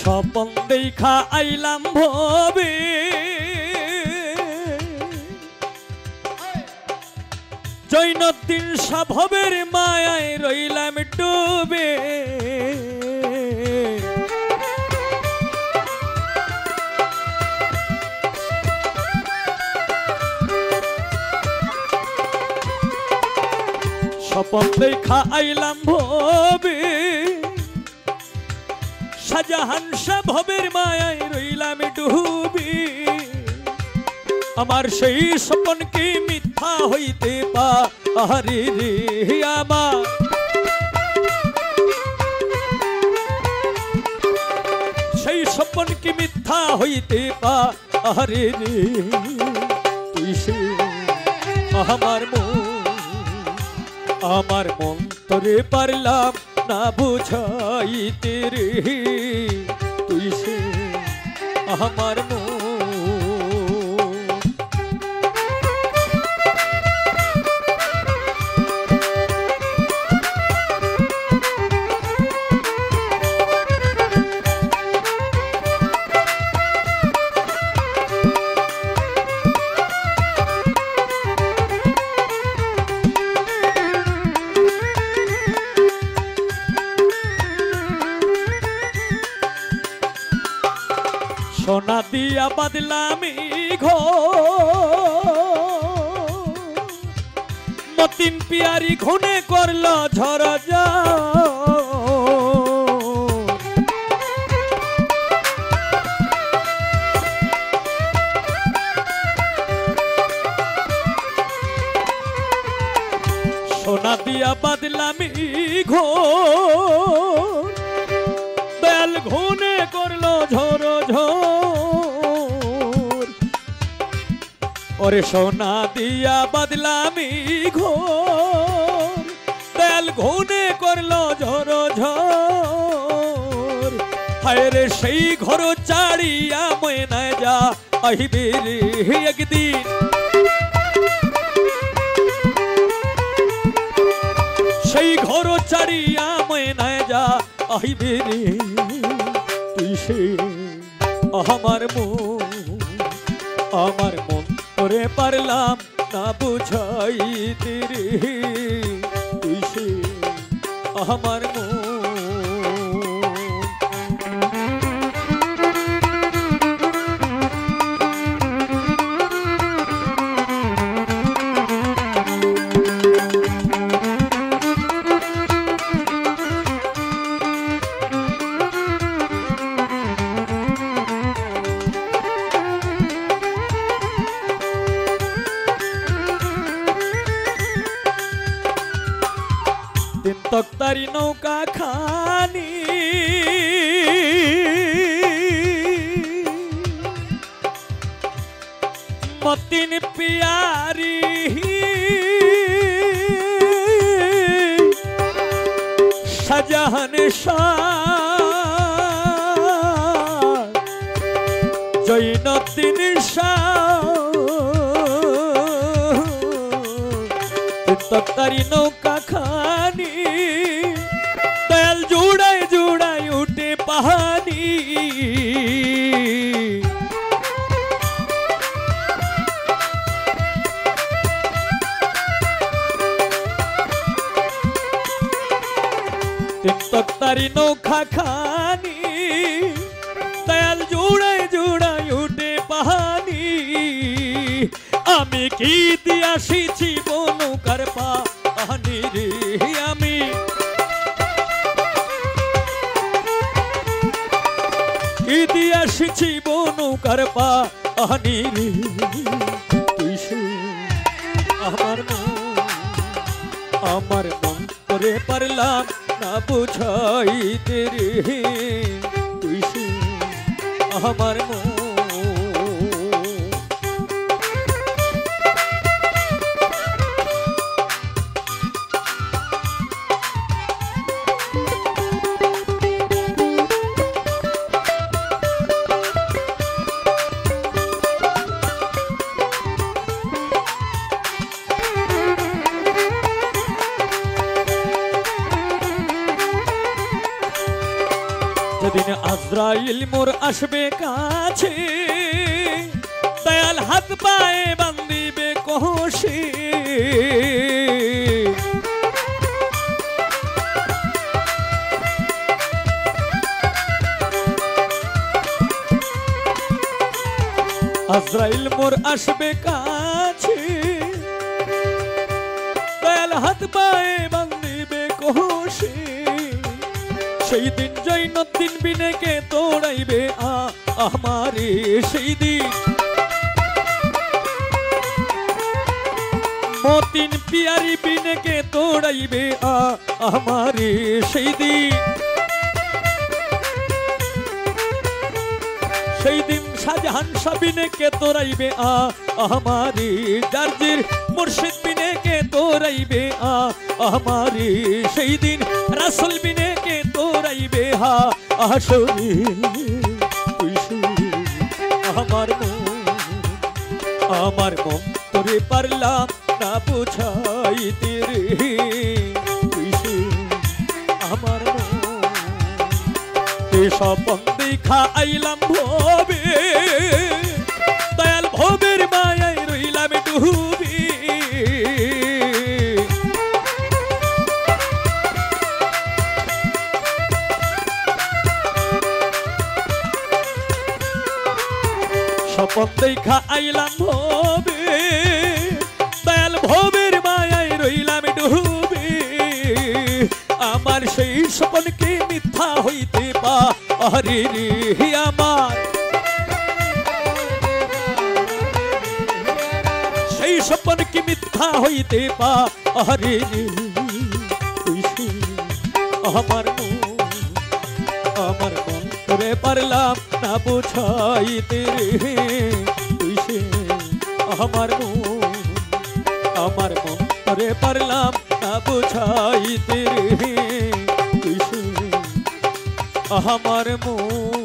স্বপন দেখা আইলাম ভবে জৈনদ্দিন স্বভাবের মায়ায় রইলাম ডুবে স্বপন দেখা আইলাম ভবে শাহজাহান স্বভাবের মায়ায় রইলাম ডুবে আমার সেই স্বপন কি মিথ্যা হইতে পারে রে আমার সেই স্বপন কি মিথ্যা হইতে পারে রে তুই সে আমার মন তোরে পারলাম না বুঝাইতে রে তুই সে আমার মন সোনা দিয়া বাদলামি মতিন পিয়ারি ঘুনে করল ঝড় যা সোনা দিয়া বাদলামি বেল ঘুনে করল ঝড় ঝড় ওরে সোনা দিয়া বাদলামি বেল ঘুনে করল ঝড় ঝড় হায় রে সেই ঘর চাড়িয়া ময়না যা আহিবে রে একদিন সেই ঘর চাড়িয়া ময়না যা আহিবে রে তুই সে আমার মন করে পারলাম না বুঝাইতে রে তুই সে আমার মন তক্তারি নৌকা খানি মতিন পিয়ারি শাহজাহান শাহ জৈনদ্দিন শাহ তক্তারি নৌকা খানি তেল জুড়াই জুড়াই উঠে পাহানি তক্তারি নৌকা খানি তেল জুড়াই জুড়াই উঠে পাহানি আমি কি দিয়াছি বনৌকার পাহানি রে আমি কি দিয়াছি বনৌকার পাহানি রে তুই সে আমার মন করে পারলাম না বুঝাইতে রে তুই সে আমার মন যেদিন আজরাইল মোর আসবে কাছে দয়াল হাত পায়ে বান্দিবে কষে আজরাইল মোর আসবে কাছে দয়াল হাত পায়ে বান্দিবে কষে সেই দিন জৈনুদ্দিন বিনেকে তোড়াইবে আমারে সেই দিন মতিন পিয়ারি বিনেকে তোড়াইবে আমারে সেই দিন সেই দিন শাহজাহান সাবিনেকে তোড়াইবে আমারে জার্জির মুর্শিদ বিনেকে তোড়াইবে আমারে সেই দিন রাসূল বিনেকে তোড়াইবে আসরে আমার মন তোরে পারলাম না বুঝাইতে রে আমার স্বপন দেখা আইলাম ভবে দয়াল ভবের মায়ায় রইলাম ডুবি স্বপন দেখা আইলাম ভবে দয়াল ভবের মায়ায় রইলাম ডুবি আমার সেই স্বপনকে মিথ্যা হইতে পারে রে আমার সেই স্বপনকে মিথ্যা হইতে পারে রে আমার মন তোরে পারলাম না বুঝাইতে রে আমার মন তোরে পারলাম না বুঝাইতে রে আমার মন